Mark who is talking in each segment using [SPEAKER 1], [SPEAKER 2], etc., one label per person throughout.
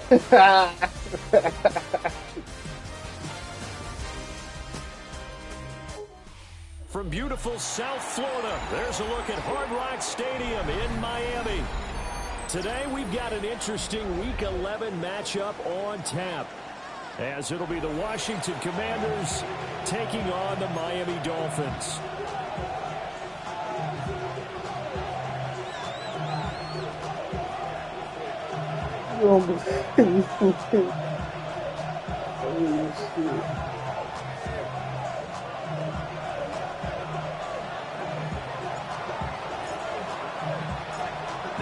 [SPEAKER 1] From beautiful South Florida, there's a look at Hard Rock Stadium in Miami. Today, we've got an interesting Week 11 matchup on tap, as it'll be the Washington Commanders taking on the Miami Dolphins. The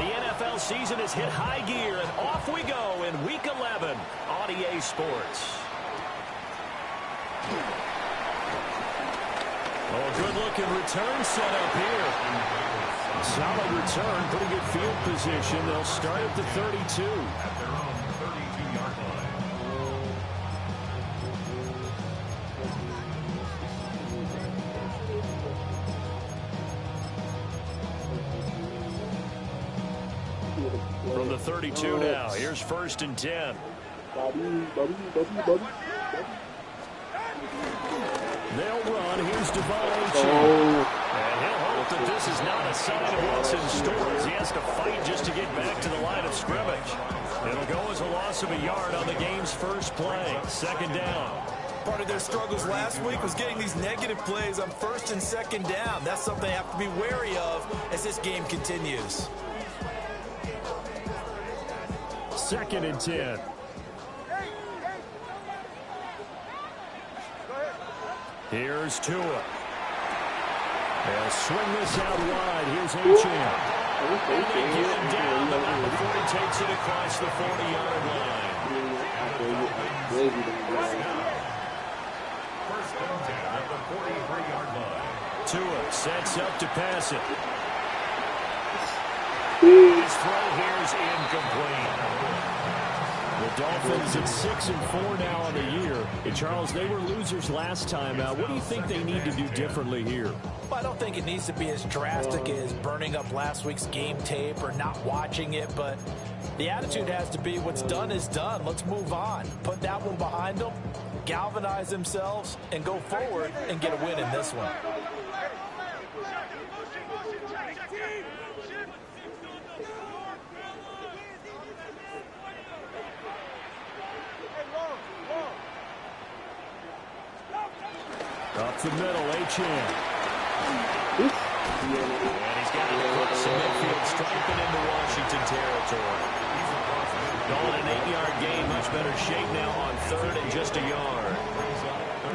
[SPEAKER 1] NFL season has hit high gear, and off we go in Week 11 on EA Sports. Oh, good-looking return set up here. Solid return, pretty good field position. They'll start at the 32. At their own 32-yard line. From the 32 now, here's 1st and 10. They'll run. Here's Devon Achane. And he'll hope that this is not a sign of what's in store, as he has to fight just to get back to the line of scrimmage. It'll go as a loss of a yard on the game's first play. 2nd down.
[SPEAKER 2] Part of their struggles last week was getting these negative plays on 1st and 2nd down. That's something they have to be wary of as this game continues.
[SPEAKER 1] 2nd and 10. Here's Tua. They'll swing this out wide. Here's Achane. And they get him down, but not before he takes it across the 40-yard line. First and 10 at the 43-yard line. Tua sets up to pass it. His throw here is incomplete. The Dolphins at 6-4 now on the year. And Charles, they were losers last time out. What do you think they need to do differently here?
[SPEAKER 2] Well, I don't think it needs to be as drastic as burning up last week's game tape or not watching it, but the attitude has to be what's done is done. Let's move on. Put that one behind them, galvanize themselves, and go forward and get a win in this one.
[SPEAKER 1] Up the middle, Achane. And he's got it across the midfield, striping into Washington territory. Going an 8-yard gain, much better shape now on 3rd and just a yard.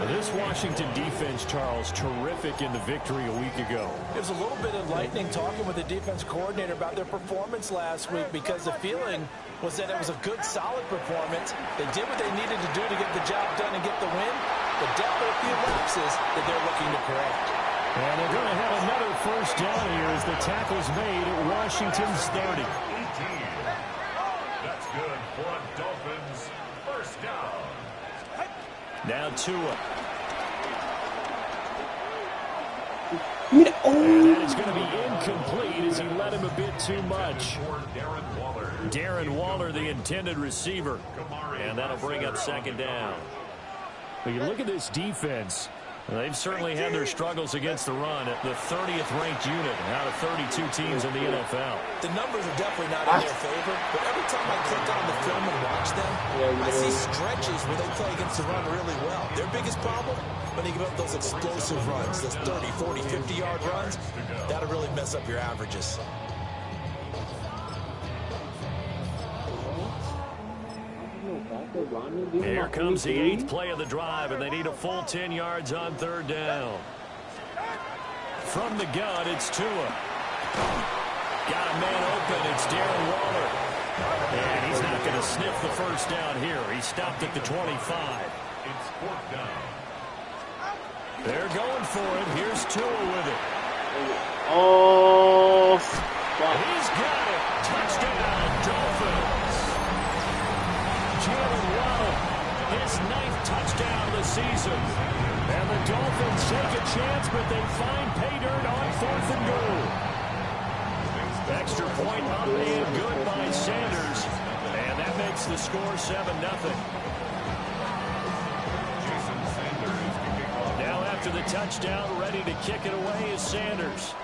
[SPEAKER 1] This Washington defense, Charles, terrific in the victory a week ago.
[SPEAKER 2] It was a little bit enlightening talking with the defense coordinator about their performance last week, because the feeling was that it was a good, solid performance. They did what they needed to do to get the job done and get the win, but definitely a few lapses that they're looking to correct.
[SPEAKER 1] And they're going to have another 1st down here as the tackle's made at Washington's 30. 18. That's good for a Dolphins 1st down. Now Tua. And that is going to be incomplete as he led him a bit too much. Darren Waller, the intended receiver. And that'll bring up 2nd down. But you look at this defense. They've certainly had their struggles against the run at the 30th ranked unit out of 32 teams in the NFL.
[SPEAKER 2] The numbers are definitely not in their favor, but every time I click on the film and watch them, I see stretches where they play against the run really well. Their biggest problem, when they give up those explosive runs, those 30, 40, 50-yard runs, that'll really mess up your averages.
[SPEAKER 1] Here comes the 8th play of the drive, and they need a full 10 yards on 3rd down. From the gun, it's Tua. Got a man open. It's Darren Waller. And he's not going to sniff the 1st down here. He stopped at the 25. It's 4th down. They're going for it. Here's Tua with it.
[SPEAKER 3] Oh,
[SPEAKER 1] he's got it. Touchdown, Dolphins. Jalen Waddle, his 9th touchdown of the season. And the Dolphins take a chance, but they find pay dirt on 4th and goal. Extra point up and good by Sanders. And that makes the score 7-0. Now after the touchdown, ready to kick it away is Sanders.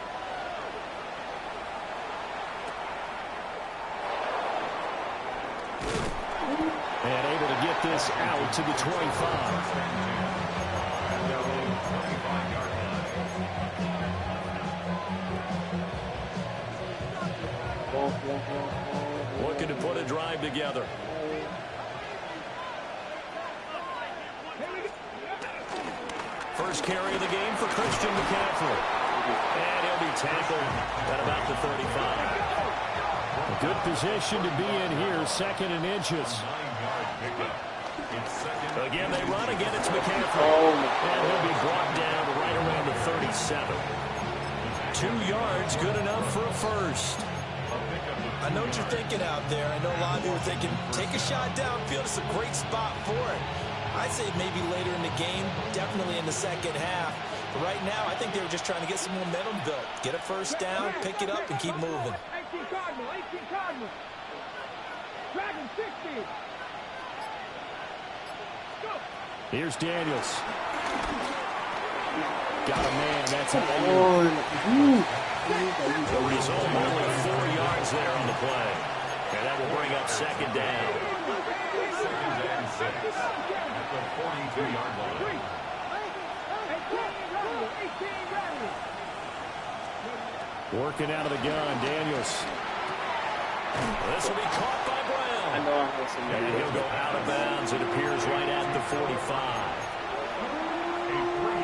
[SPEAKER 1] And able to get this out to the 25. Looking to put a drive together. First carry of the game for Christian McCaffrey. And he'll be tackled at about the 35. A good position to be in here, 2nd and inches. Again, they run again. It's McCaffrey. And he'll be brought down right around the 37. 2 yards, good enough for a first.
[SPEAKER 2] I know what you're thinking out there. I know a lot of you are thinking, take a shot downfield. It's a great spot for it. I'd say maybe later in the game, definitely in the second half. But right now, I think they were just trying to get some momentum built. Get a first down, pick it up, and keep moving.
[SPEAKER 3] 18 Cardinals. Dragon 60. Go.
[SPEAKER 1] Here's Daniels. Got a man. That's a the result, only 4 yards there on the play. And that will bring up 2nd down.
[SPEAKER 3] 2nd and 6 at the 42-yard line.
[SPEAKER 1] Working out of the gun, Daniels. This will be caught by Brown. And he'll go out of bounds. It appears right at the 45.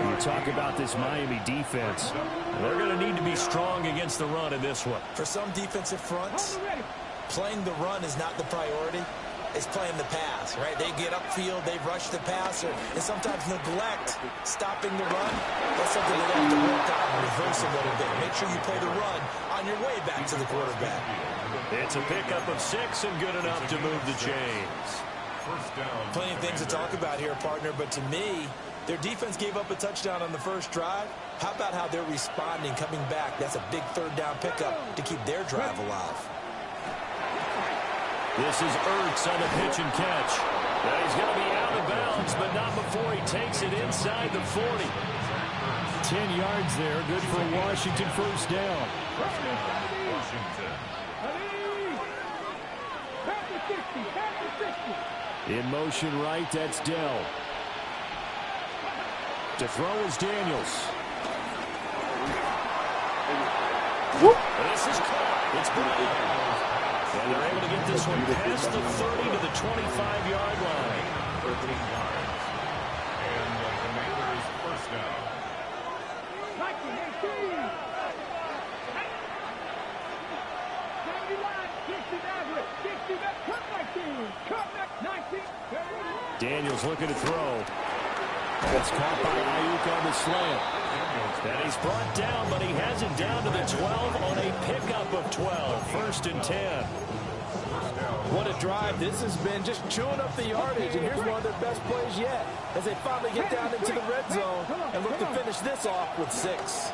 [SPEAKER 1] You talk about this Miami defense. They're going to need to be strong against the run in this one.
[SPEAKER 2] For some defensive fronts, playing the run is not the priority. It's playing the pass, right? They get upfield, they rush the passer, and sometimes neglect stopping the run. That's something they have to work on and reverse a little bit. Make sure you play the run on your way back to the quarterback.
[SPEAKER 1] It's a pickup of 6 and good enough to move the chains.
[SPEAKER 2] Plenty of things to talk about here, partner, but to me, their defense gave up a touchdown on the first drive. How about how they're responding, coming back? That's a big 3rd down pickup to keep their drive alive.
[SPEAKER 1] This is Ertz on the pitch and catch. Now he's going to be out of bounds, but not before he takes it inside the 40. 10 yards there, good for Washington, first down. In motion right, that's Dell. To throw is Daniels. This is caught. It's Brown. And they're able to get this one past the 30 to the 25-yard line.
[SPEAKER 3] 13 yards. And the Commanders first down. 19-18. 79,
[SPEAKER 1] Daniels looking to throw. That's caught by Ayuk on the slant. And he's brought down, but he has it down to the 12 on a pickup of 12. 1st and 10.
[SPEAKER 2] What a drive. This has been just chewing up the yardage, and here's one of their best plays yet as they finally get down into the red zone and look to finish this off with 6.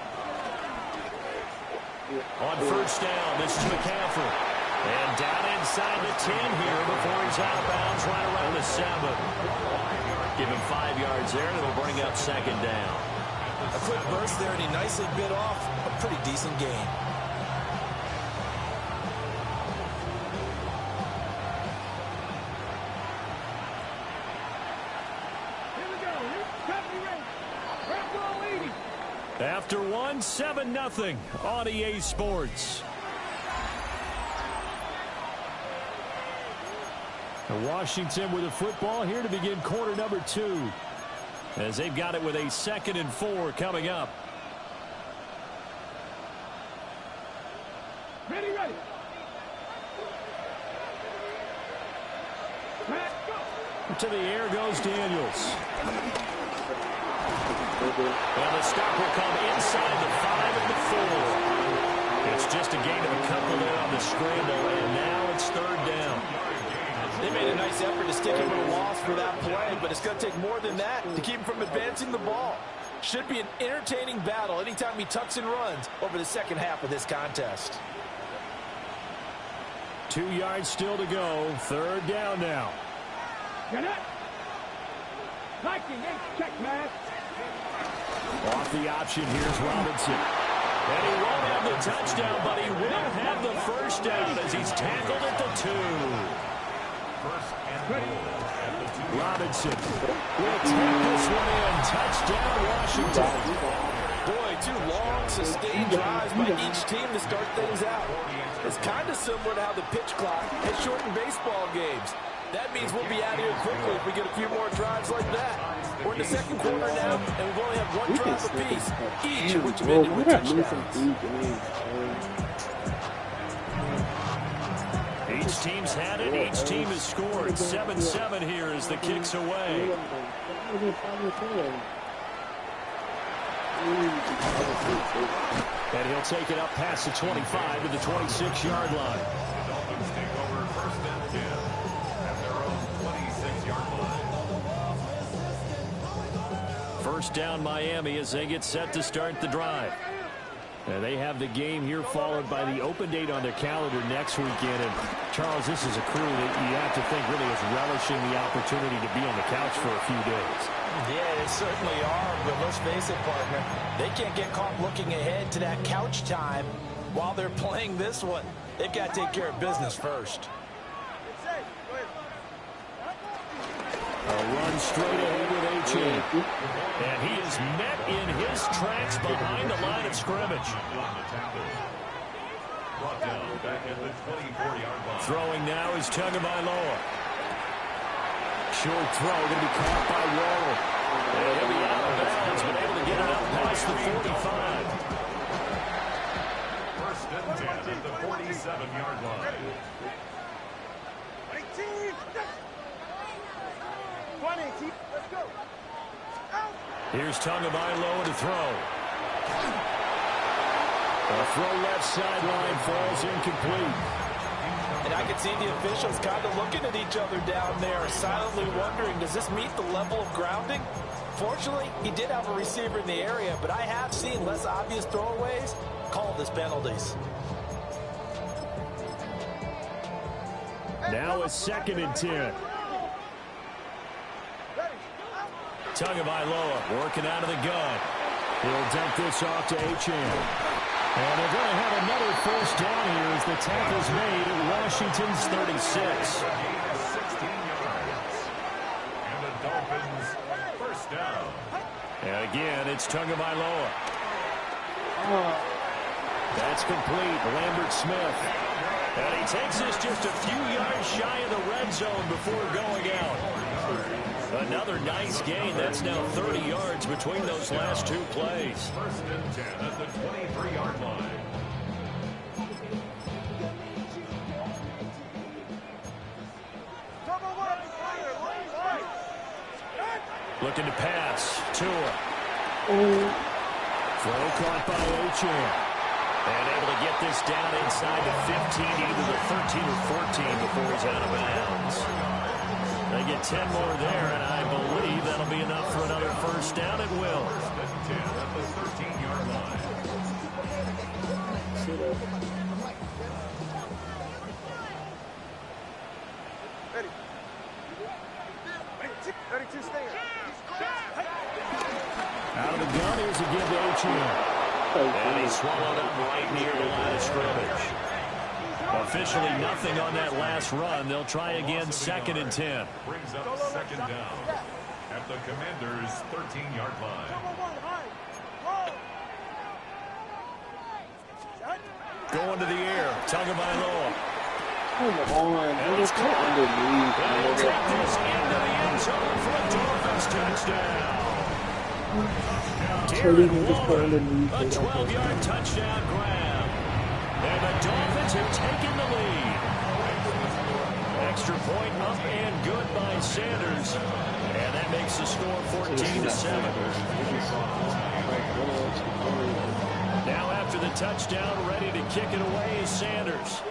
[SPEAKER 1] On first down, this is McCaffrey. And down inside the 10 here before he's out of bounds right around the 7. Give him 5 yards there, and it'll bring up 2nd down.
[SPEAKER 2] A quick burst there, and he nicely bit off a pretty decent gain.
[SPEAKER 1] After one, 7-0 on EA Sports. Washington with the football here to begin quarter number 2. As they've got it with a 2nd and 4 coming up.
[SPEAKER 3] Ready.
[SPEAKER 1] To the air goes Daniels. And the stop will come inside the 5 and the 4. It's just a gain of a couple there on the scramble, and now it's 3rd down.
[SPEAKER 2] They made a nice effort to stick him with a loss for that play, but it's going to take more than that to keep him from advancing the ball. Should be an entertaining battle anytime he tucks and runs over the second half of this contest.
[SPEAKER 1] 2 yards still to go. Third down now. Off the option, here's Robinson. And he won't have the touchdown, but he will have the first down as he's tackled at the 2.
[SPEAKER 3] First and goal at the 2.
[SPEAKER 1] Robinson will take this one in. Touchdown, Washington.
[SPEAKER 2] Boy, 2 long, sustained drives by each team to start things out. It's kind of similar to how the pitch clock has shortened baseball games. That means we'll be out of here quickly if we get a few more drives like that. We're in the second quarter now, and we've only had 1 drive apiece, each of which have ended with touchdowns.
[SPEAKER 1] Each team's had it. Each team has scored. 7-7 here as the kick's away. And he'll take it up past the 25 to the 26-yard line.
[SPEAKER 3] The Dolphins take over first and 10 at their own 26-yard line.
[SPEAKER 1] First down Miami as they get set to start the drive. And they have the game here followed by the open date on their calendar next weekend. And Charles, this is a crew that you have to think really is relishing the opportunity to be on the couch for a few days.
[SPEAKER 2] Yeah, they certainly are, but let's face it, partner. They can't get caught looking ahead to that couch time while they're playing this one. They've got to take care of business first.
[SPEAKER 1] A run straight ahead with H.A. And he is met in his tracks behind the line of scrimmage.
[SPEAKER 3] Brought down back at the 24-yard line.
[SPEAKER 1] Throwing now is Tagovailoa. Short throw going to be caught by Waddle. And he'll be out of bounds, but able to get it up past the 45.
[SPEAKER 3] First and 10 at the 47-yard line.
[SPEAKER 1] Here's Tagovailoa to throw. A throw left sideline falls incomplete.
[SPEAKER 2] And I can see the officials kind of looking at each other down there, silently wondering, does this meet the level of grounding? Fortunately, he did have a receiver in the area, but I have seen less obvious throwaways called as penalties.
[SPEAKER 1] Now a second and 10. Tagovailoa working out of the gun. He'll dump this off to H.M. And they're going to have another first down here as the tackle's made at Washington's 36.
[SPEAKER 3] 16 yards. And the Dolphins first down.
[SPEAKER 1] And again, it's Tagovailoa. That's complete. Lambert Smith. And he takes this just a few yards shy of the red zone before going out. Another nice gain. That's now 30 yards between those last 2 plays.
[SPEAKER 3] First and 10 at the 23-yard line.
[SPEAKER 1] Looking to pass. Tua. Throw caught by H.M. And able to get this down inside the 15, either the 13 or 14 before he's out of bounds. They get 10 more there, and I believe that'll be enough for another first down. It will.
[SPEAKER 3] First and 10 at the 13-yard line.
[SPEAKER 1] Out of the gun, here's a give to H.M. And he's swallowed up right near the line of scrimmage. Officially nothing on that last run. They'll try again, second and 10.
[SPEAKER 3] Brings up second down at the Commanders' 13-yard line.
[SPEAKER 1] Going to the air. Tagovailoa.
[SPEAKER 4] Come on, just cut underneath.
[SPEAKER 1] They'll take this into the end zone for a Dolphins touchdown. Darren Waller, a 12-yard touchdown grab. And the Dolphins have taken the lead. Extra point up and good by Sanders. And that makes the score 14-7. Now after the touchdown, ready to kick it away is Sanders.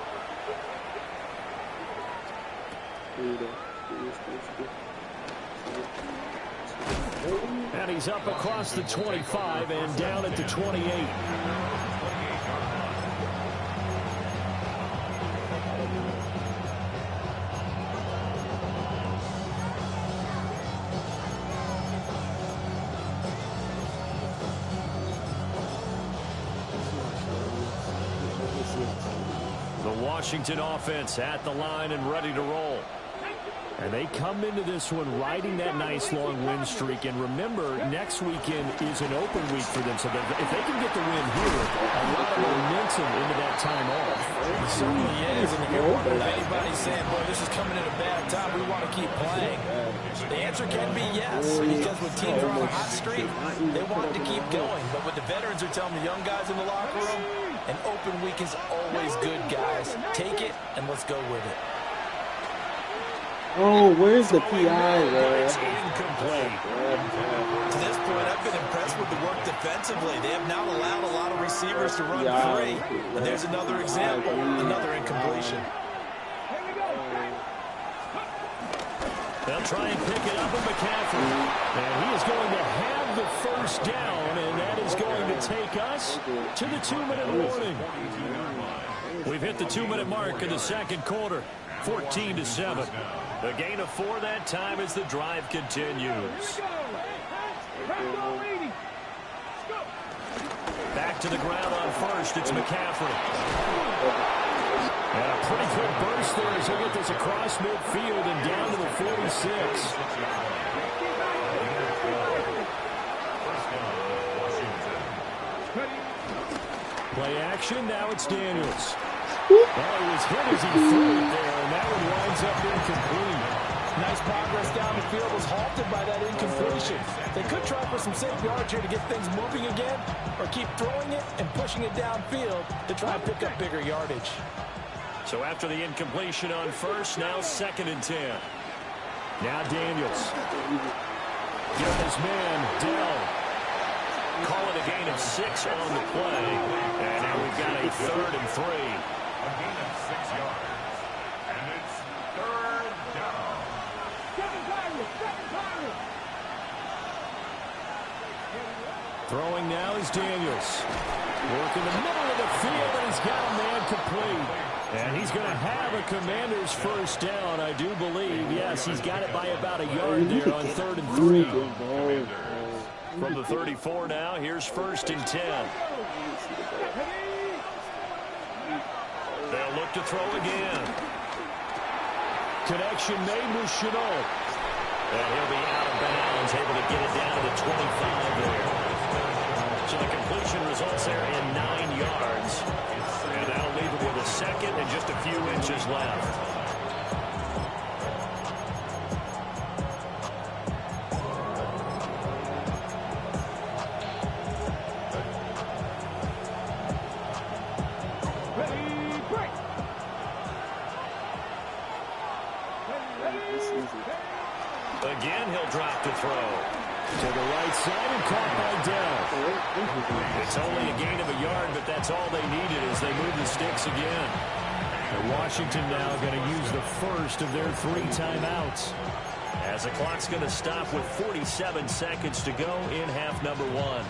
[SPEAKER 1] And he's up across the 25 and down at the 28. Washington offense at the line and ready to roll. And they come into this one riding that nice long win streak. And remember, next weekend is an open week for them. So if they can get the win here, a lot of momentum into that time off.
[SPEAKER 2] It certainly is. And if you're wondering if anybody's saying, boy, this is coming at a bad time, we want to keep playing, the answer can be yes. Because when teams are on a hot streak, they want to keep going. But what the veterans are telling the young guys in the locker room, an open week is always good, guys. Take it, and let's go with it.
[SPEAKER 4] Oh, where's the PI there?
[SPEAKER 1] It's incomplete.
[SPEAKER 2] To this point, I've been impressed with the work defensively. They have not allowed a lot of receivers to run free. And there's another example, another incompletion.
[SPEAKER 1] They'll try and pick it up with McCaffrey. And he is going to have the first down, and that is going to take us to the 2-minute warning. We've hit the 2-minute mark in the second quarter, 14-7. A gain of 4 that time as the drive continues. Back to the ground on first. It's McCaffrey. And a pretty quick burst there as he'll get this across midfield and down to the 46. Play action. Now it's Daniels. Well, he was hit as he threw it there, and that one winds up incomplete.
[SPEAKER 2] Nice progress down the field was halted by that incompletion. They could try for some safe yards here to get things moving again, or keep throwing it and pushing it downfield to try and pick up bigger yardage.
[SPEAKER 1] So after the incompletion on first, now 2nd and 10. Now Daniels. Give his man, Dell. Call it a gain of 6 on the play. And now we've got a 3rd and 3.
[SPEAKER 3] A gain of 6 yards. And it's 3rd down.
[SPEAKER 1] Throwing now is Daniels. Work in the middle of the field, and he's got a man complete. And he's going to have a Commanders first down, I do believe. Yes, he's got it by about a yard there on 3rd and 3. From the 34 now, here's 1st and 10. They'll look to throw again. Connection made with Szn1. And he'll be out of bounds, able to get it down to the 25 there. So the completion results there in 9 yards. And that'll leave him with a 2nd and just a few inches left. Again, he'll drop the throw. To the right side and caught by Dell. It's only a gain of a yard, but that's all they needed as they move the sticks again. And Washington now going to use the first of their 3 timeouts. As the clock's going to stop with 47 seconds to go in half number 1.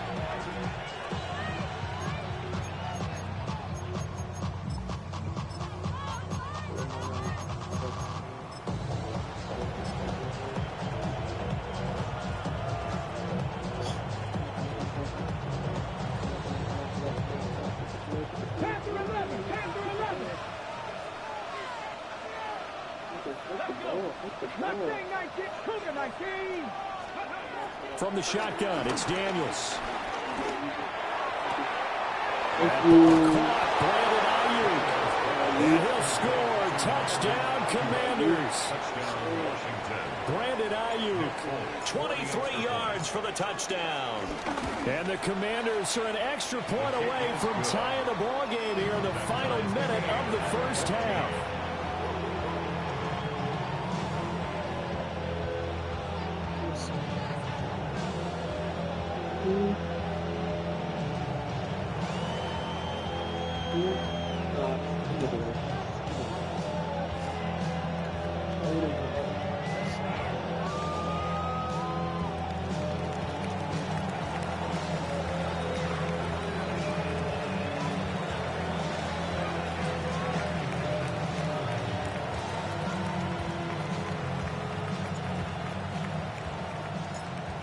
[SPEAKER 1] From the shotgun, it's Daniels. Brandon Ayuk. And he'll score. Touchdown, Commanders. Brandon Ayuk, 23 yards for the touchdown. And the Commanders are an extra point away from tying the ball game here in the final minute of the first half.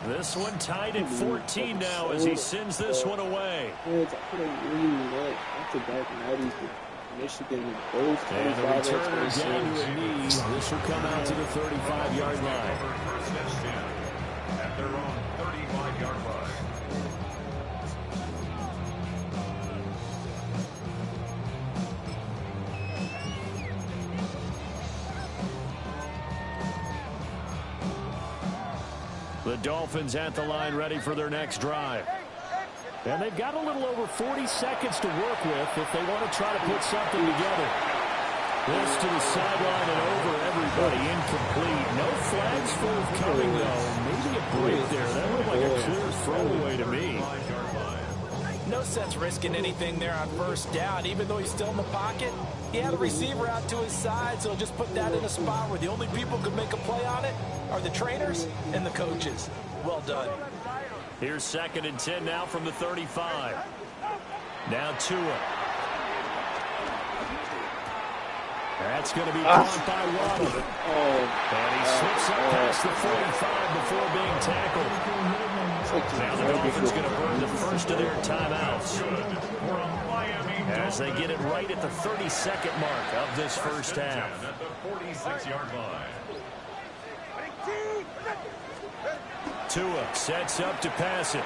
[SPEAKER 1] This one tied at 14 now as he sends this one away.
[SPEAKER 4] I put a really that's a dark 90s Michigan both
[SPEAKER 1] And the
[SPEAKER 4] 25
[SPEAKER 1] returner
[SPEAKER 4] and
[SPEAKER 1] down
[SPEAKER 4] 26.
[SPEAKER 1] to a knee. This will come out to the 35-yard line.
[SPEAKER 3] First and 10 at their own 35-yard line.
[SPEAKER 1] The Dolphins at the line ready for their next drive. And they've got a little over 40 seconds to work with if they want to try to put something together. This to the sideline and over everybody. Incomplete. No flags forthcoming, though. Maybe a break there. That looked like a clear throwaway to me.
[SPEAKER 2] No sense risking anything there on first down. Even though he's still in the pocket, he had a receiver out to his side, so just put that in a spot where the only people who can make a play on it are the trainers and the coaches. Well done.
[SPEAKER 1] Here's 2nd and 10 now from the 35. Now Tua. That's going to be caught by Waddle. And he slips up past the 45 before being tackled. Now the Dolphins going to burn the first of their timeouts as they get it right at the 32nd mark of this first half.
[SPEAKER 3] At the 46-yard line.
[SPEAKER 1] Tua sets up to pass it.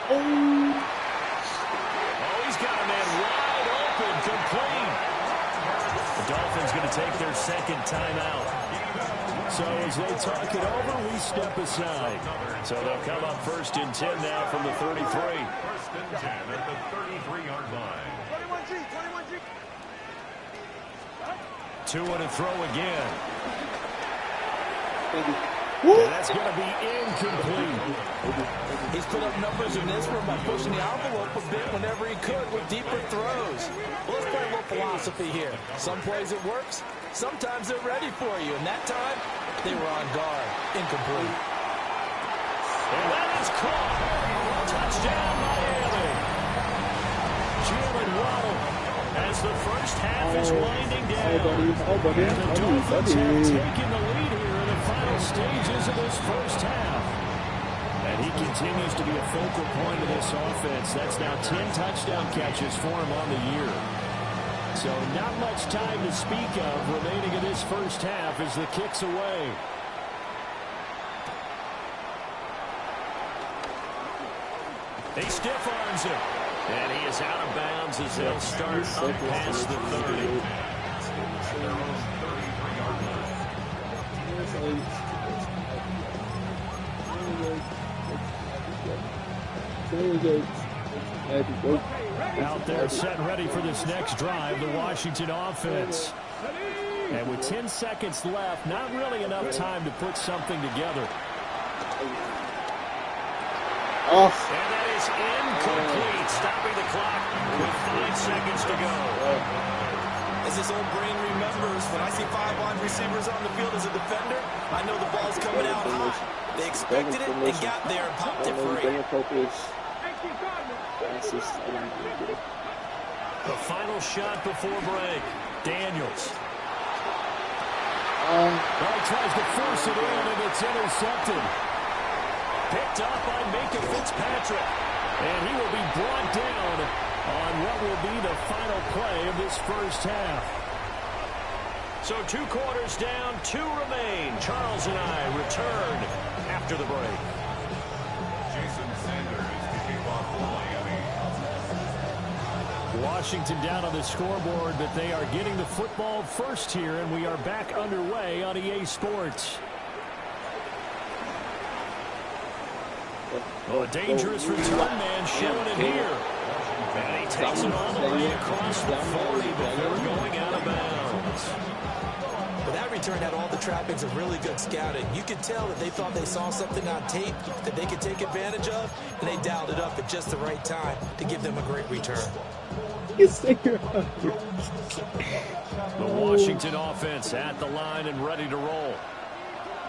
[SPEAKER 4] Oh,
[SPEAKER 1] He's got a man wide open, complete. The Dolphins going to take their 2nd timeout. So as they talk it over, we step aside. So they'll come up 1st and 10 now from the 33.
[SPEAKER 3] 1st and 10 at the 33-yard line.
[SPEAKER 5] 21G.
[SPEAKER 1] Tua to throw again.
[SPEAKER 4] woo.
[SPEAKER 1] And that's going to be incomplete.
[SPEAKER 2] He's put up numbers in this one by pushing the envelope a bit whenever he could with deeper throws. Well, let's play a little philosophy here. Some plays it works. Sometimes they're ready for you. And that time, they were on guard. Incomplete.
[SPEAKER 1] And that is caught. Touchdown, Miami. Jalen Waddle as the first half is winding down. And the Dolphins have taken the lead here in the final stages of this first half. And he continues to be a focal point of this offense. That's now 10 touchdown catches for him on the year. So not much time to speak of remaining in this first half as the kick's away. He stiff arms him. And he is out of bounds as they'll start up past the 30. Out there set and ready for this next drive, the Washington offense. And with 10 seconds left, not really enough time to put something together.
[SPEAKER 4] Off.
[SPEAKER 1] And that is incomplete, stopping the clock with 5 seconds to go.
[SPEAKER 2] As this old brain remembers, when I see 5 wide receivers on the field as a defender, I know the ball's coming out hot. They expected it and got there and popped it free.
[SPEAKER 1] The final shot before break. Daniels. He tries to force it in, and it's intercepted. Picked up by Minka Fitzpatrick. And he will be brought down on what will be the final play of this first half. So 2 quarters down, 2 remain. Charles and I return after the break.
[SPEAKER 3] Jason Sanders to kick off Miami.
[SPEAKER 1] Washington down on the scoreboard, but they are getting the football first here, and we are back underway on EA Sports. Oh, a dangerous return man showing it here. And he takes it all the way across the 40 before going out of bounds.
[SPEAKER 2] But that return had all the trappings of really good scouting. You could tell that they thought they saw something on tape that they could take advantage of, and they dialed it up at just the right time to give them a great return.
[SPEAKER 1] The Washington offense at the line and ready to roll.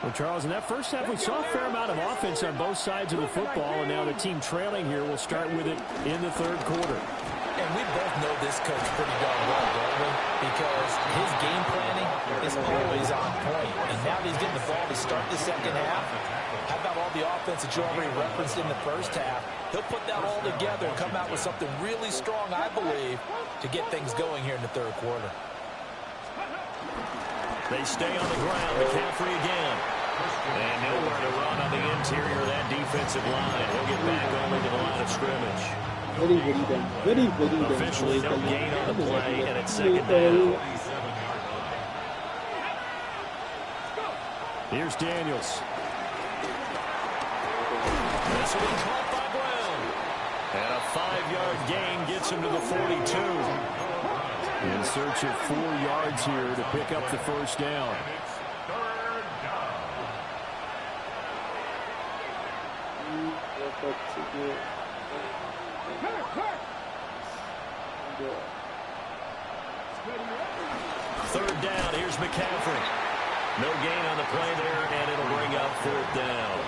[SPEAKER 1] Well, Charles, in that first half, we saw a fair amount of offense on both sides of the football, and now the team trailing here will start with it in the 3rd quarter.
[SPEAKER 2] And we both know this coach pretty darn well, don't we? Because his game planning is always on point. And now that he's getting the ball to start the second half, how about all the the offense that you already referenced in the first half. He'll put that all together and come out with something really strong, I believe, to get things going here in the third quarter.
[SPEAKER 1] They stay on the ground. McCaffrey again. And nowhere to run on the interior of that defensive line. He'll get back only to the line of scrimmage. Officially no gain on the play, and it's second down. Here's Daniels. This will be caught by Brown. And a 5-yard gain gets him to the 42. In search of 4 yards here to pick up the first down. Third down, here's McCaffrey. No gain on the play there, and it'll bring up fourth down.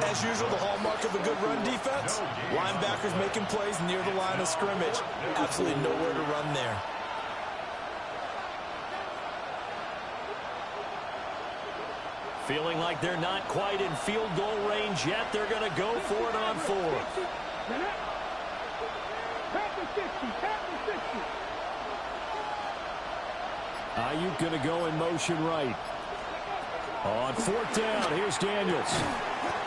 [SPEAKER 5] As usual, the hallmark of a good run defense, linebackers making plays near the line of scrimmage. Absolutely nowhere to run there.
[SPEAKER 1] Feeling like they're not quite in field goal range yet. They're going to go for it on fourth. Ayuk going to go in motion right. On fourth down, here's Daniels.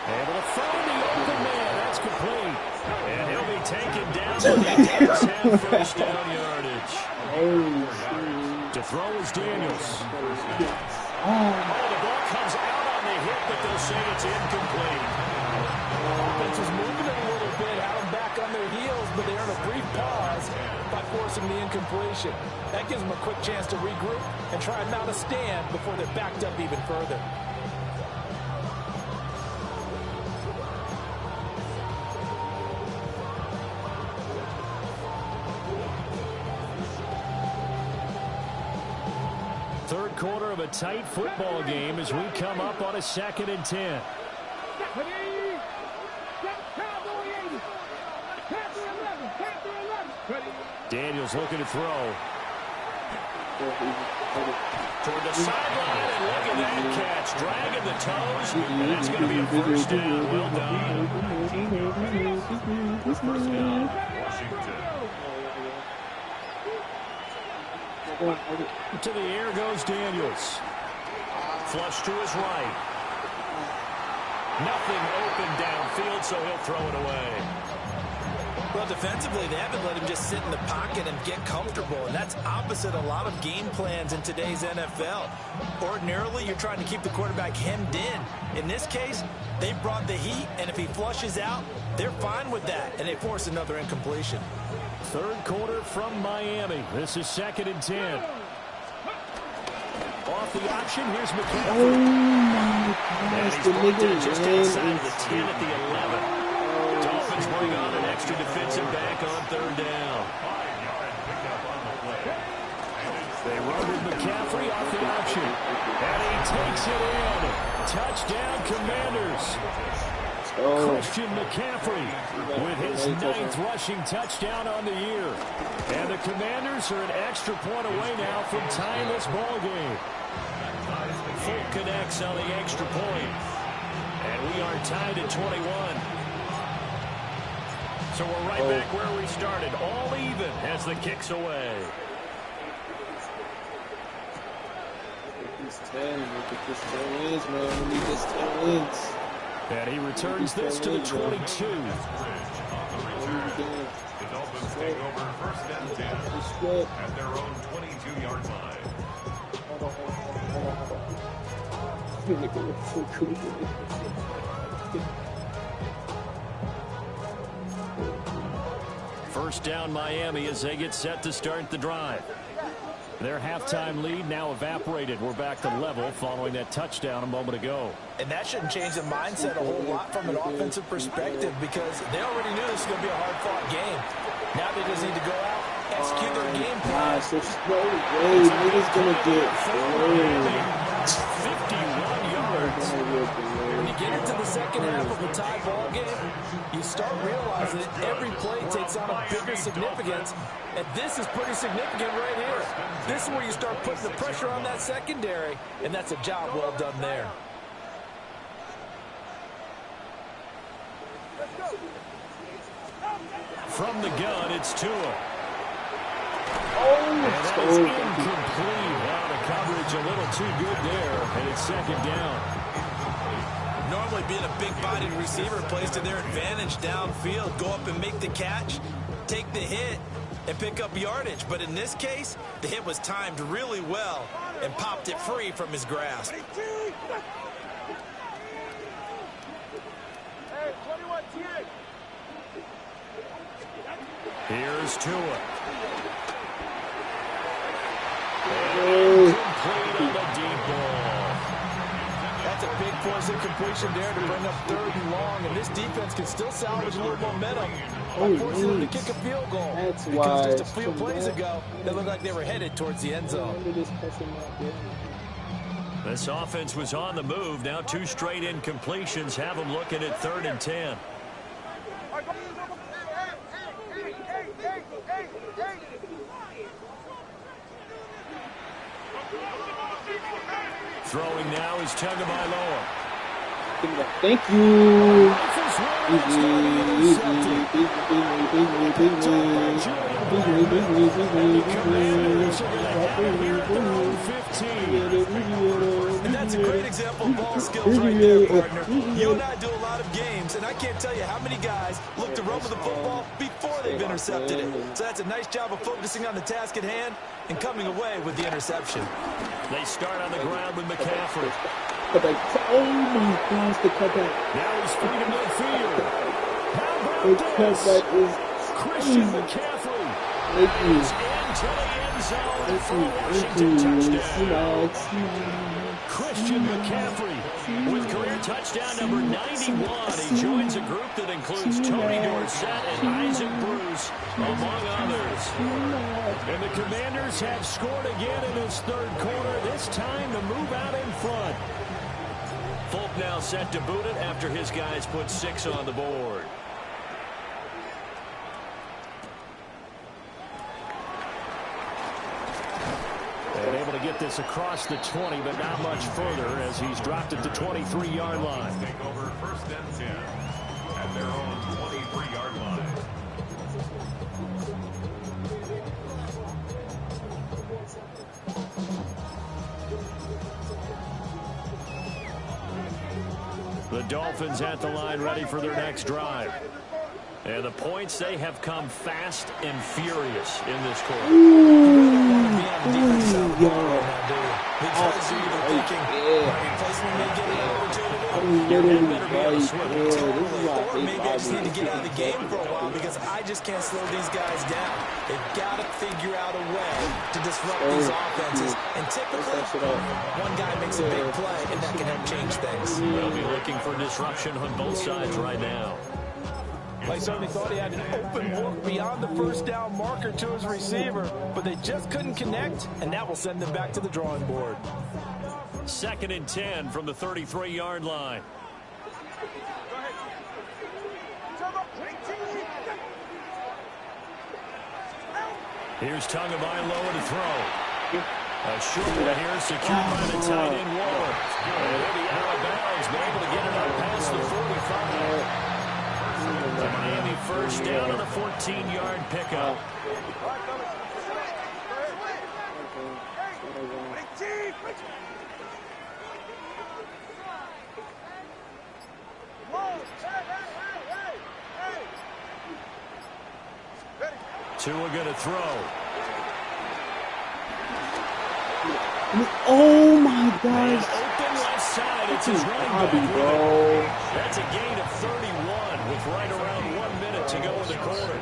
[SPEAKER 1] Able to find the open man. That's complete. And he'll be taken down, but he does have first down yardage. To throw is Daniels. Oh, the ball comes out on the hit, but they'll say it's incomplete.
[SPEAKER 2] Offense is moving it a little bit, had them back on their heels, but they earn a brief pause by forcing the incompletion. That gives them a quick chance to regroup and try and mount a stand before they're backed up even further.
[SPEAKER 1] Third quarter of a tight football game as we come up on a 2nd and 10. Daniels looking to throw. Toward the sideline, and look at that catch. Dragging the toes, and that's going to be a first down. Well done.
[SPEAKER 3] First down, Washington.
[SPEAKER 1] To the air goes Daniels. Flush to his right. Nothing open downfield, so he'll throw it away.
[SPEAKER 2] Well, defensively, they haven't let him just sit in the pocket and get comfortable, and that's opposite a lot of game plans in today's NFL. Ordinarily, you're trying to keep the quarterback hemmed in. In this case, they brought the heat, and if he flushes out, they're fine with that, and they force another incompletion.
[SPEAKER 1] Third quarter from Miami. This is 2nd and 10. Off the option, here's McCaffrey.
[SPEAKER 4] Oh my gosh, the nigga
[SPEAKER 1] just outside of the 10 at the 11. Dolphins bring on an extra defensive back on third down. They run with McCaffrey off the option. And he takes it in. Touchdown, Commanders. Christian McCaffrey with his 9th rushing touchdown on the year. And the Commanders are an extra point away now from tying this ball game. Full connects on the extra point. And we are tied at 21. So we're right back where we started. All even as the kick's away.
[SPEAKER 4] This 10, look at this 10 wins, man. We need this 10 wins.
[SPEAKER 1] And he returns this to the 22.
[SPEAKER 3] The Dolphins take over first and 10 at their own 22-yard line.
[SPEAKER 1] First down Miami as they get set to start the drive. Their halftime lead now evaporated. We're back to level following that touchdown a moment ago.
[SPEAKER 2] And that shouldn't change the mindset a whole lot from an offensive perspective because they already knew this was going to be a hard-fought game. Now they just need to go out, execute their game plan.
[SPEAKER 4] Gosh, there's no way niggas gonna get
[SPEAKER 1] 51 yards.
[SPEAKER 2] When you get into the second half of a tie ball game, you start realizing that every play takes on a bigger significance, and this is pretty significant right here. This is where you start putting the pressure on that secondary, and that's a job well done there.
[SPEAKER 1] From the gun, it's Tua.
[SPEAKER 4] Oh,
[SPEAKER 1] And that is incomplete. Wow, the coverage a little too good there, and it's second down.
[SPEAKER 5] Normally being a big-bodied receiver plays to their advantage downfield. Go up and make the catch, take the hit, and pick up yardage. But in this case, the hit was timed really well and popped it free from his grasp.
[SPEAKER 1] Here's Tua.
[SPEAKER 4] oh.
[SPEAKER 1] Complete on the deep ball.
[SPEAKER 2] That's a big force incompletion there to bring up 3rd and long, and this defense can still salvage a little momentum by forcing them to kick a field goal.
[SPEAKER 4] That's
[SPEAKER 2] because
[SPEAKER 4] why
[SPEAKER 2] just a few plays ago, they looked like they were headed towards the end zone.
[SPEAKER 1] This offense was on the move. Now 2 straight incompletions have them looking at 3rd and 10. Throwing now is Tagovailoa.
[SPEAKER 4] Thank you. Easy.
[SPEAKER 5] And that's a great example of ball skills right there, partner. You and I do a lot of games, and I can't tell you how many guys look to run with the football before they've intercepted it. So that's a nice job of focusing on the task at hand and coming away with the interception.
[SPEAKER 1] They start on the ground with McCaffrey.
[SPEAKER 4] Oh my gosh, the cutback.
[SPEAKER 1] Now he's free to midfield.
[SPEAKER 4] The cutback is
[SPEAKER 1] Christian McCaffrey
[SPEAKER 4] Thank you.
[SPEAKER 1] is into the end zone for a Washington touchdown. Christian McCaffrey with career touchdown number 91. He joins a group that includes Tony Dorsett and Isaac Bruce, among others. And the Commanders have scored again in this 3rd quarter, this time to move out in front. Folk now set to boot it after his guys put 6 on the board. And able to get this across the 20, but not much further as he's dropped at the 23-yard line.
[SPEAKER 3] Take over 1st and 10 at their own 23-yard line.
[SPEAKER 1] The Dolphins at the line ready for their next drive. And the points, they have come fast and furious in this quarter.
[SPEAKER 5] Maybe I just need to get out of the game for a while because I just can't slow these guys down. They've got to figure out a way to disrupt these offenses. And typically, one guy makes a big play, and that can help change things.
[SPEAKER 1] They'll be looking for disruption on both sides right now.
[SPEAKER 2] I certainly thought he had an open look beyond the 1st down marker to his receiver, but they just couldn't connect, and that will send them back to the drawing board.
[SPEAKER 1] 2nd and 10 from the 33-yard line. Here's Tagovailoa to throw. A short one here, secured by the tight end Waller. And he'll be out of bounds, but able to get it up past the 45. The Miami 1st down on a 14-yard pickup. Tua going to throw.
[SPEAKER 4] Oh my gosh.
[SPEAKER 1] Open left side. It's his running back.
[SPEAKER 4] Bro.
[SPEAKER 1] That's a gain of 31 with right around 1 minute to go in the quarter.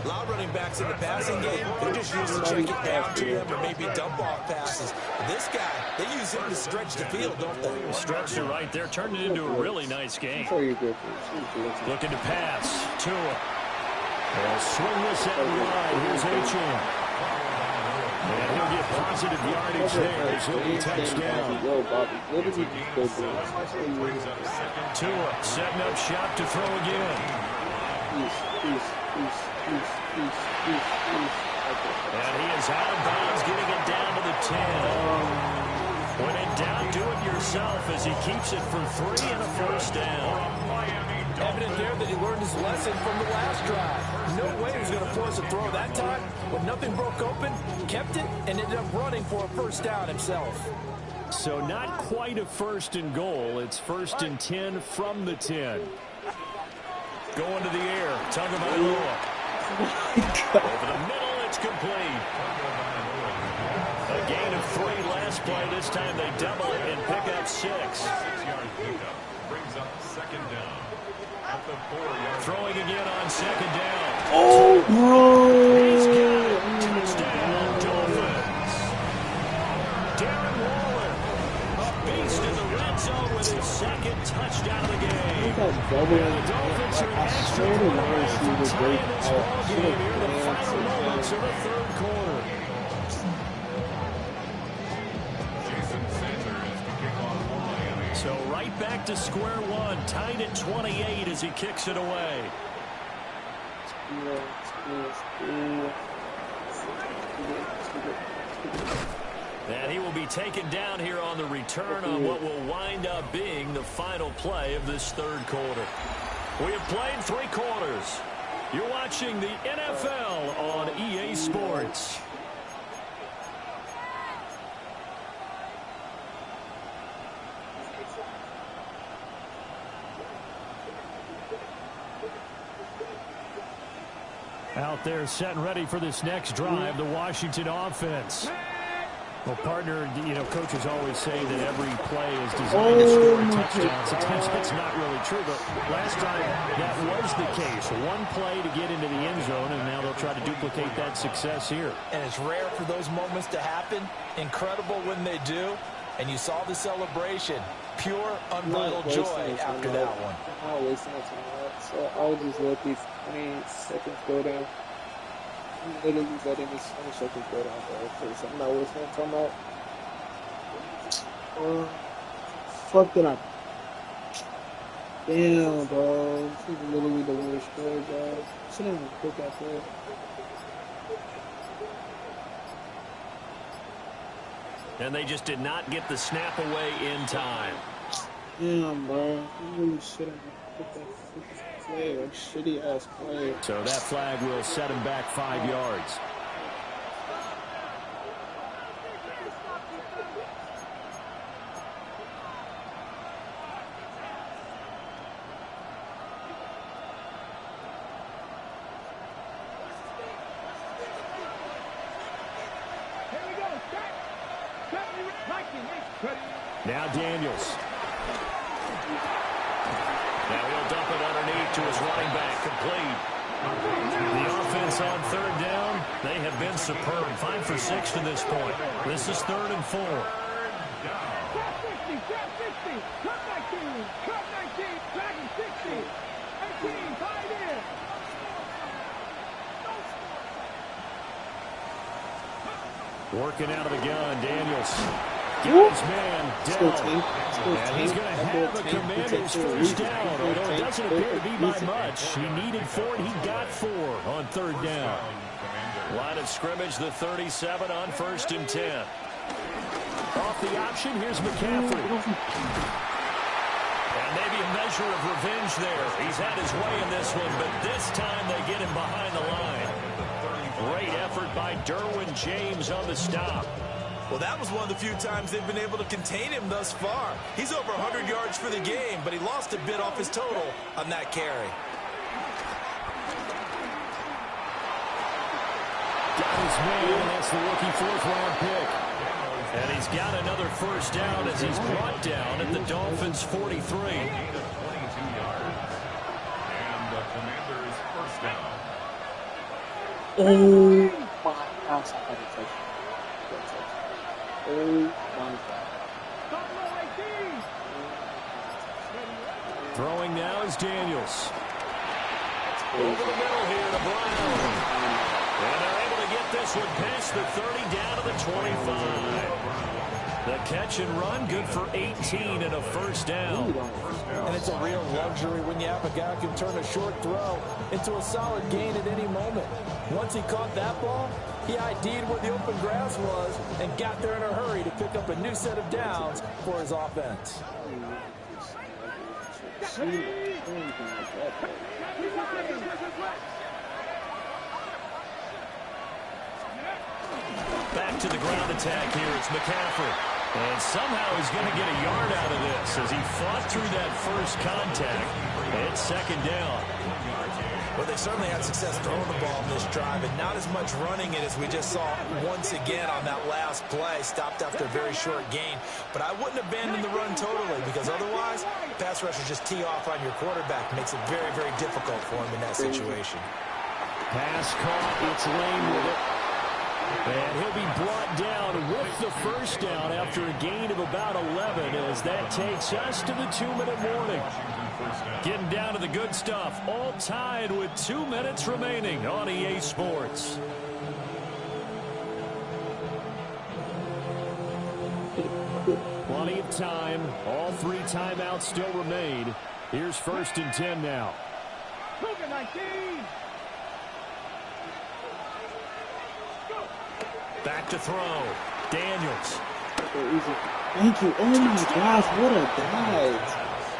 [SPEAKER 5] A lot of running backs in the passing game, they're just used to check it down to them or maybe dump off passes. This guy, they use him to stretch the field, don't they?
[SPEAKER 1] Stretch it right there, turned it into a really nice game. Looking to pass. Tua. They'll swing this out wide. Here's Achane. And he'll get positive yardage there as he'll be touchdown. Tua setting up shop to throw again. And he is out of bounds, getting it down to the 10. When in doubt, do it yourself as he keeps it for 3 and a 1st down.
[SPEAKER 2] Evident there that he learned his lesson from the last drive. No way he was going to force a throw that time. When nothing broke open, kept it, and ended up running for a first down himself.
[SPEAKER 1] So not quite a 1st and goal. It's 1st and 10 from the 10. Going to the air. Tagovailoa. Over the middle, it's complete. A gain of 3 last play. This time they double it and pick up 6.
[SPEAKER 3] 6-yard pickup brings up 2nd down at the 4-yard.
[SPEAKER 1] Throwing again on 2nd down.
[SPEAKER 4] Oh, bro.
[SPEAKER 1] He's got it. Touchdown, Dolphins. Darren Waller, a beast in the red zone with his 2nd touchdown of the game. The Dolphins are extra points to tie this ball game here in the final moments of the 3rd quarter. So right back to square one, tied at 28 as he kicks it away. And he will be taken down here on the return on what will wind up being the final play of this 3rd quarter. We have played 3 quarters. You're watching the NFL on EA Sports. Out there set and ready for this next drive, the Washington offense. Well, partner, coaches always say that every play is designed to score a touchdown. Sometimes that's not really true, but last time that was the case. One play to get into the end zone, and now they'll try to duplicate that success here.
[SPEAKER 2] And it's rare for those moments to happen. Incredible when they do. And you saw the celebration. Pure, unbridled joy after that one.
[SPEAKER 4] I'm not wasting my time. So I'll just let these 20 seconds go down. I'm literally letting these 20 seconds go down, bro. Because I'm not wasting my time out. Fuck that up. Damn, bro. This is literally the worst play, guys. Shouldn't even put that play.
[SPEAKER 1] And they just did not get the snap away in time.
[SPEAKER 4] Damn, bro. You really shouldn't have put that freaking play, or shitty ass play.
[SPEAKER 1] So that flag will set him back 5 yards. Now Daniels. Now he'll dump it underneath to his running back, complete. The offense on 3rd down, they have been superb. 5 for 6 to this point. This is 3rd and 4. Working out of the gun, Daniels. Got his man down. And he's going to have a Commanders first down, although it doesn't appear to be by much. He needed 4, and he got 4 on 3rd down. Line of scrimmage, the 37 on 1st and 10. Off the option, here's McCaffrey. And maybe a measure of revenge there. He's had his way in this one, but this time they get him behind the line. Great effort by Derwin James on the stop.
[SPEAKER 5] Well, that was one of the few times they've been able to contain him thus far. He's over 100 yards for the game, but he lost a bit off his total on that carry.
[SPEAKER 1] Got his man, and that's the rookie 4th-round pick. And he's got another first down as he's brought down at the Dolphins' 43.
[SPEAKER 3] 22 yards. And the Commanders first down.
[SPEAKER 4] Oh my gosh, I had a touchdown. Oh my God.
[SPEAKER 1] Throwing now is Daniels. Over the middle here to Brown. And they're able to get this one past the 30 down to the 25. The catch and run, good for 18 and a first down.
[SPEAKER 2] And it's a real luxury when you have a guy who can turn a short throw into a solid gain at any moment. Once he caught that ball, he ID'd where the open grass was and got there in a hurry to pick up a new set of downs for his offense.
[SPEAKER 4] anything like that.
[SPEAKER 1] Back to the ground attack here. It's McCaffrey. And somehow he's going to get a yard out of this as he fought through that first contact. It's second down.
[SPEAKER 2] Well, they certainly had success throwing the ball in this drive, and not as much running it as we just saw once again on that last play. Stopped after a very short gain. But I wouldn't abandon the run totally, because otherwise, pass rushers just tee off on your quarterback. Makes it very, very difficult for him in that situation.
[SPEAKER 1] Pass caught. It's Lane with it. And he'll be brought down with the first down after a gain of about 11 as that takes us to the 2-minute warning. Getting down to the good stuff. All tied with 2 minutes remaining on EA Sports. Plenty of time. All 3 timeouts still remain. Here's 1st and 10 now.
[SPEAKER 6] Cougar 19.
[SPEAKER 1] Back to throw. Daniels.
[SPEAKER 4] Thank you. Oh my gosh, what a dive.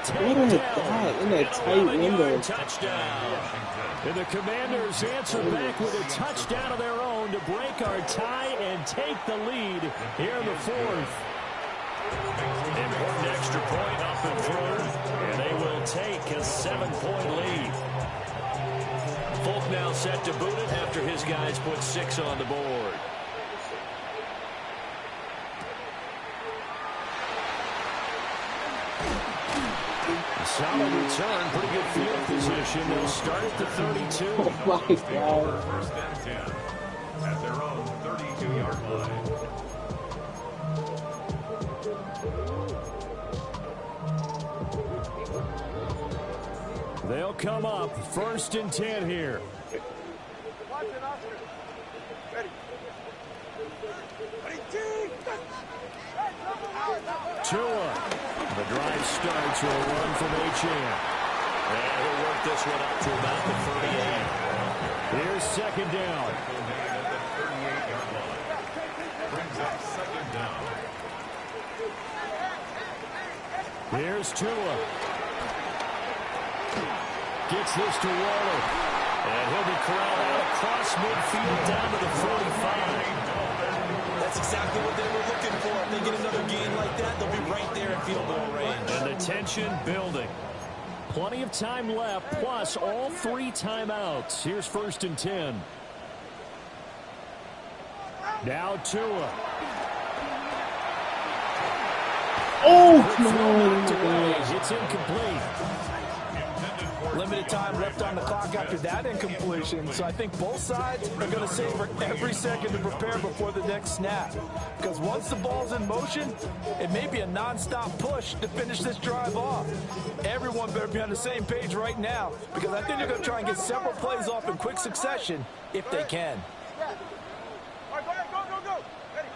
[SPEAKER 4] What a dive in that tight window.
[SPEAKER 1] Touchdown. And the Commanders answer back with a touchdown of their own to break our tie and take the lead here in the 4th. Important extra point up and through, and they will take a 7-point lead. Folk now set to boot it after his guys put 6 on the board. Solid return, pretty good field position. They'll start at the 32.
[SPEAKER 4] Oh my God.
[SPEAKER 3] 1st and 10 at their own 32-yard line.
[SPEAKER 1] They'll come up 1st and 10 here.
[SPEAKER 6] Watch it, Oscar. Ready.
[SPEAKER 1] Tua. The drive starts with a run from Achane. And he'll work this one up to about the 38. Here's 2nd down.
[SPEAKER 3] At the 38-yard line. Brings up 2nd down.
[SPEAKER 1] Here's Tua. Gets this to Waller. And he'll be corralled out across midfield down to the 45.
[SPEAKER 2] That's exactly what they were looking for. If they get another gain like that, they'll be right there in field goal range.
[SPEAKER 1] And the tension building. Plenty of time left, plus all 3 timeouts. Here's 1st and 10. Now Tua.
[SPEAKER 4] Oh, come on.
[SPEAKER 1] It's incomplete.
[SPEAKER 2] Limited time left on the clock after that incompletion, so I think both sides are going to savor every second to prepare before the next snap. Because once the ball's in motion, it may be a non-stop push to finish this drive off. Everyone better be on the same page right now, because I think they're going to try and get several plays off in quick succession if they can.
[SPEAKER 6] All right, go ahead, go. Ready.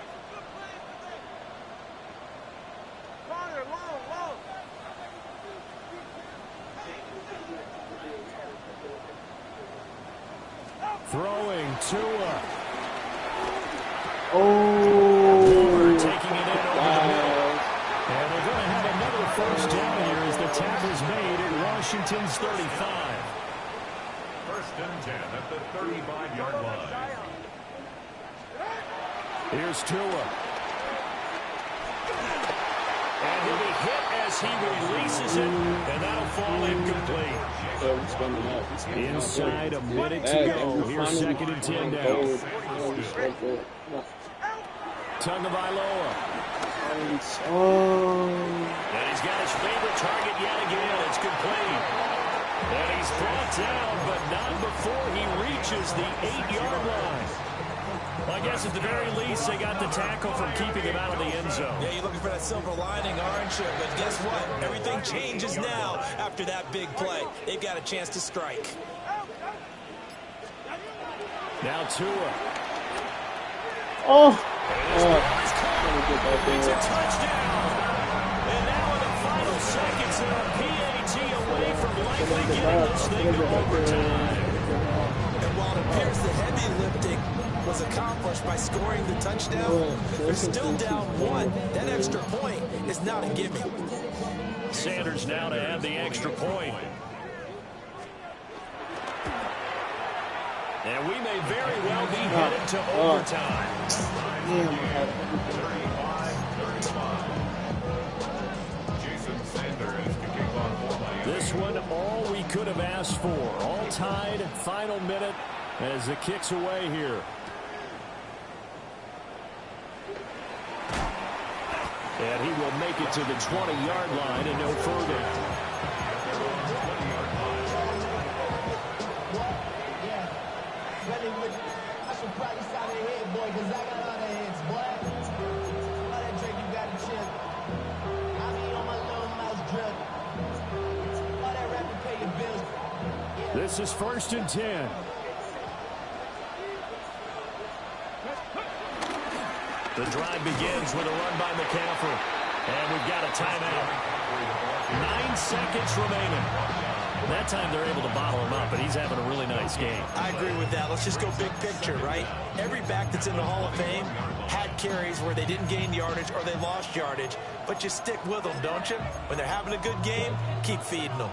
[SPEAKER 6] Longer, long.
[SPEAKER 1] Throwing Tua.
[SPEAKER 4] Oh.
[SPEAKER 1] Taking it in over the middle. And they're going to have another 1st down here as the tackle's made at Washington's 35.
[SPEAKER 3] 1st and 10 at the 35-yard line.
[SPEAKER 1] Here's Tua. And he'll be hit as he releases it, and that'll fall incomplete. Inside a minute to go. Here's 2nd and 10 now. Tagovailoa. And he's got his favorite target yet again. It's complete. And he's brought down, but not before he reaches the 8-yard line. Well, I guess at the very least, they got the tackle from keeping him out of the end zone.
[SPEAKER 2] Yeah, you're looking for that silver lining, aren't you? But guess what? Everything changes now after that big play. They've got a chance to strike.
[SPEAKER 1] Now Tua.
[SPEAKER 4] Oh.
[SPEAKER 1] It's a touchdown. And now in the final seconds, they're a PAT away from likely getting this thing to overtime.
[SPEAKER 2] And while it appears the heavy lifting was accomplished by scoring the touchdown, they're still down 1. That extra point is not a gimme.
[SPEAKER 1] Sanders now to add the extra point. And we may very well be headed to overtime.
[SPEAKER 4] Damn,
[SPEAKER 1] This one, all we could have asked for. All tied, final minute as the kick's away here. And he will make it to the 20-yard line and no further. This is 1st and 10. The drive begins with a run by McCaffrey. And we've got a timeout. 9 seconds remaining. That time they're able to bottle him up, but he's having a really nice game.
[SPEAKER 5] I agree with that. Let's just go big picture, right? Every back that's in the Hall of Fame had carries where they didn't gain yardage or they lost yardage, but you stick with them, don't you? When they're having a good game, keep feeding them.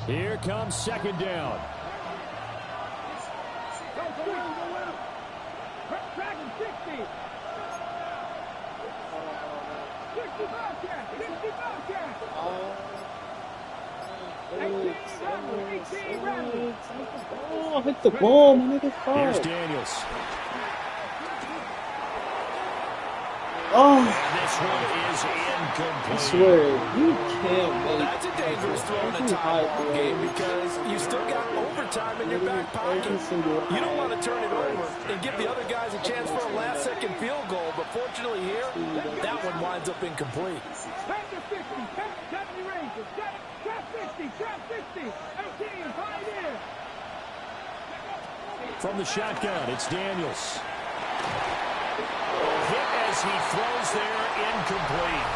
[SPEAKER 1] Here comes 2nd down.
[SPEAKER 4] Oh, hit the ball, man.
[SPEAKER 1] Here's Daniels.
[SPEAKER 4] Oh,
[SPEAKER 1] This one is incomplete.
[SPEAKER 4] I swear, you can't make
[SPEAKER 2] That's a dangerous throw in a tie-ball game because you still got overtime in your back pocket. You don't want to turn it over and give the other guys a chance for a last-second field goal, but fortunately here, that one winds up incomplete.
[SPEAKER 1] From the shotgun, it's Daniels. Hit as he throws there, incomplete.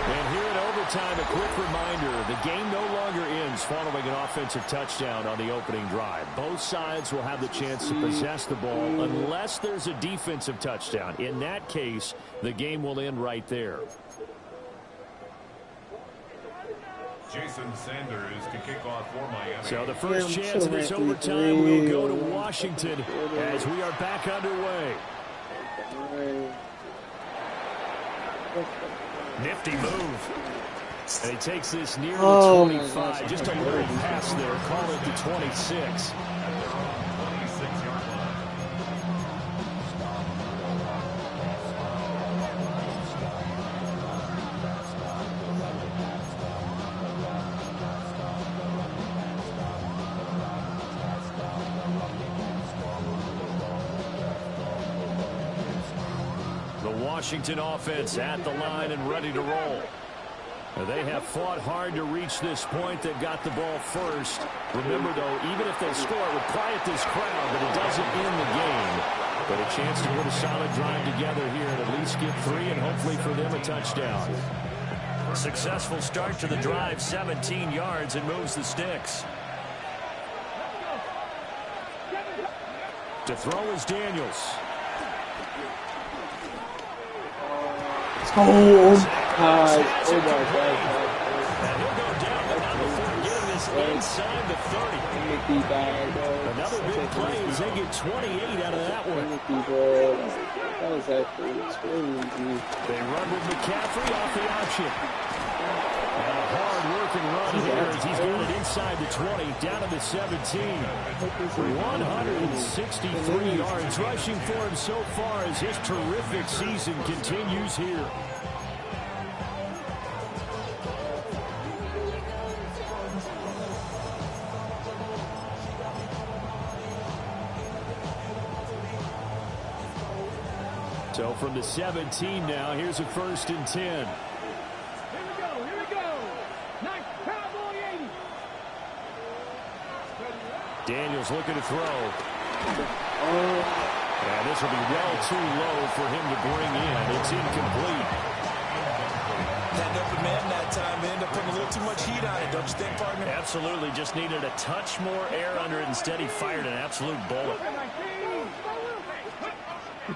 [SPEAKER 1] And here in overtime, a quick reminder, the game no longer ends following an offensive touchdown on the opening drive. Both sides will have the chance to possess the ball unless there's a defensive touchdown. In that case, the game will end right there.
[SPEAKER 3] Jason Sanders to kick off for Miami.
[SPEAKER 1] So the first chance of this overtime will go to Washington as we are back underway. Nifty move. And he takes this near the 25. Just a little pass there. Call it the 26.
[SPEAKER 3] 26-yard line.
[SPEAKER 1] Washington offense at the line and ready to roll. They have fought hard to reach this point. They've got the ball first. Remember, though, even if they score, it would quiet this crowd, but it doesn't end the game. But a chance to put a solid drive together here and at least get 3 and hopefully for them a touchdown. Successful start to the drive, 17 yards, and moves the sticks. To throw is Daniels.
[SPEAKER 4] Oh my God.
[SPEAKER 1] And he'll go down, but not before getting this inside the 30. Another big play as they get 28 out of that one.
[SPEAKER 4] That was actually crazy.
[SPEAKER 1] They run with McCaffrey off the option. And a hard-working run here as he's got it inside the 20, down to the 17. 163 yards rushing for him so far as his terrific season continues here. So from the 17 now, here's a 1st and 10.
[SPEAKER 6] Here we go. Nice cowboy 80.
[SPEAKER 1] Daniels looking to throw. And this will be well too low for him to bring in. It's incomplete.
[SPEAKER 5] That open man that time ended up putting a little too much heat on it, don't you think, partner?
[SPEAKER 1] Absolutely, just needed a touch more air under it. Instead, he fired an absolute bullet.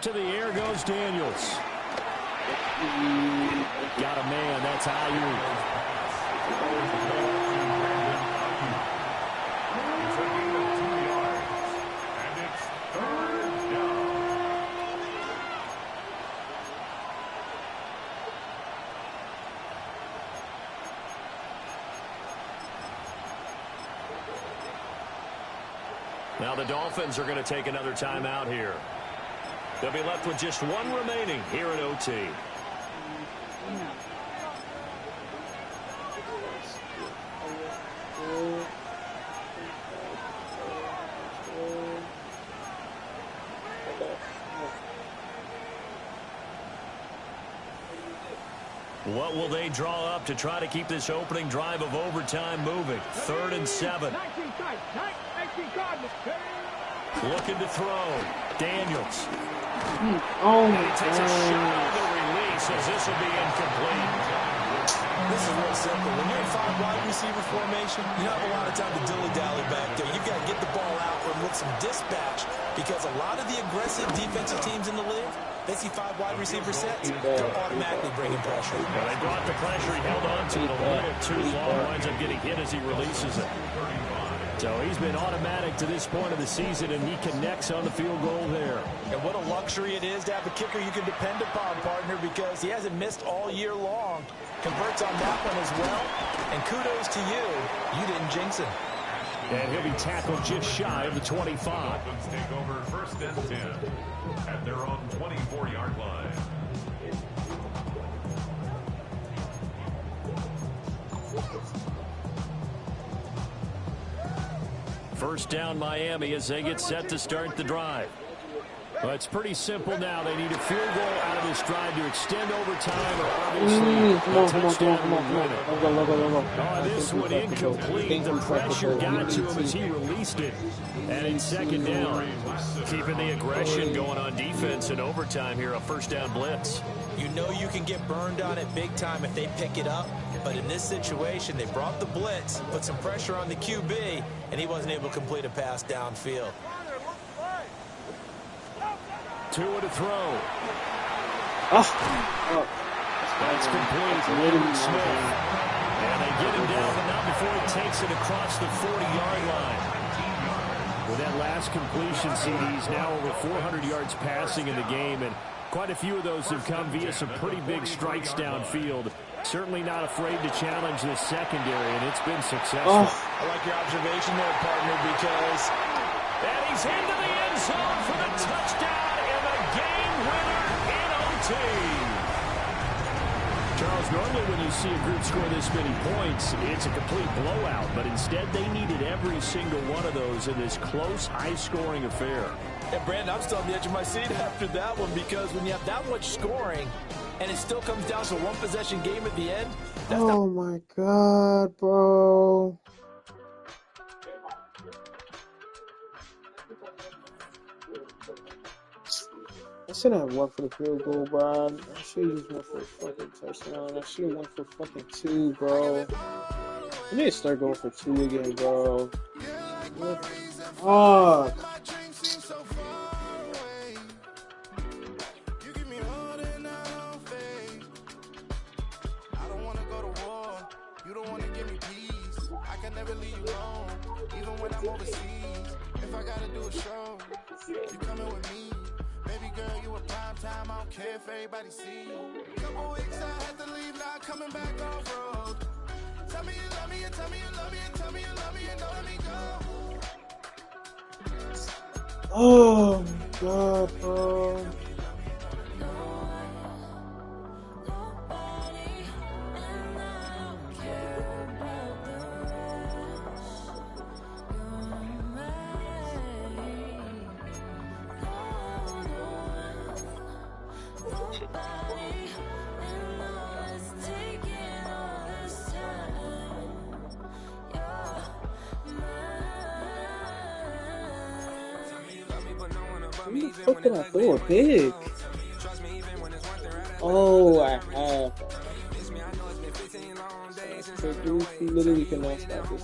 [SPEAKER 1] To the air goes Daniels. Got a man. That's Ayuk.
[SPEAKER 3] It's a gain of 2 yards. And it's 3rd down.
[SPEAKER 1] Now the Dolphins are going to take another timeout here. They'll be left with just one remaining here at OT. What will they draw up to try to keep this opening drive of overtime moving? 3rd and 7. Looking to throw. Daniels.
[SPEAKER 4] Oh,
[SPEAKER 1] And he takes a shot on the release as this will be incomplete.
[SPEAKER 5] This is real simple. When you're in 5 wide receiver formation, you don't have a lot of time to dilly-dally back there. You've got to get the ball out with some dispatch because a lot of the aggressive defensive teams in the league, they see 5 wide receiver sets, they're automatically bringing pressure.
[SPEAKER 1] Well, they brought the pressure. He held on to it a little too long. Winds up getting hit as he releases it. So he's been automatic to this point of the season, and he connects on the field goal there.
[SPEAKER 5] And what a luxury it is to have a kicker you can depend upon, partner, because he hasn't missed all year long. Converts on that one as well. And kudos to you. You didn't jinx him.
[SPEAKER 1] And he'll be tackled just shy of the 25.
[SPEAKER 3] Dolphins take over 1st and 10 at their own 24-yard line.
[SPEAKER 1] First down Miami as they get set to start the drive. Well, it's pretty simple now. They need a field goal out of this drive to extend overtime or obviously a touchdown will win it. Oh, this one incomplete. The pressure got to him as he released it. And in 2nd down, keeping the aggression going on defense in overtime here, a 1st down blitz.
[SPEAKER 2] You know you can get burned on it big time if they pick it up. But in this situation, they brought the blitz, put some pressure on the QB, and he wasn't able to complete a pass downfield.
[SPEAKER 1] Tua to throw.
[SPEAKER 4] That's
[SPEAKER 1] complete. Literally Smith. And they get him down, but not before he takes it across the 40-yard line. With that last completion, CD's now over 400 yards passing in the game, and quite a few of those have come via some pretty big strikes downfield. Certainly not afraid to challenge this secondary, and it's been successful.
[SPEAKER 5] I like your observation there, partner, because...
[SPEAKER 1] And he's into the end zone for the touchdown and the game winner in OT. Charles, normally when you see a group score this many points, it's a complete blowout, but instead they needed every single one of those in this close, high-scoring affair.
[SPEAKER 2] And Brandon, I'm still on the edge of my seat after that one because when you have that much scoring and it still comes down to a one-possession game at the end, that's
[SPEAKER 4] oh my God, bro. I shouldn't have went for the field goal, bro. I should have just went for a fucking touchdown. I should have went for fucking 2, bro. I need to start going for 2 again, bro. Oh.
[SPEAKER 7] If everybody see you. Couple weeks I had to leave, now coming back off road. Tell me you love me and tell me you love me and tell me you love me and don't let me go.
[SPEAKER 4] Oh my God, bro. Who the fuck did I throw a pick? Oh, I have. So dude, he literally cannot stop this.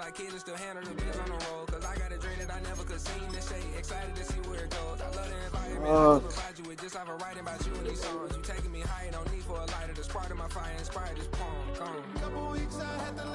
[SPEAKER 8] like kids and still handle the biz on the road. Cause I got a dream that I never could see this shade. Excited to see where it goes. I love the environment. I provide you with just like a writing about you and these songs. You taking me high, no need for a lighter. The spark of my fire inspired this poem. Couple weeks I had to leave.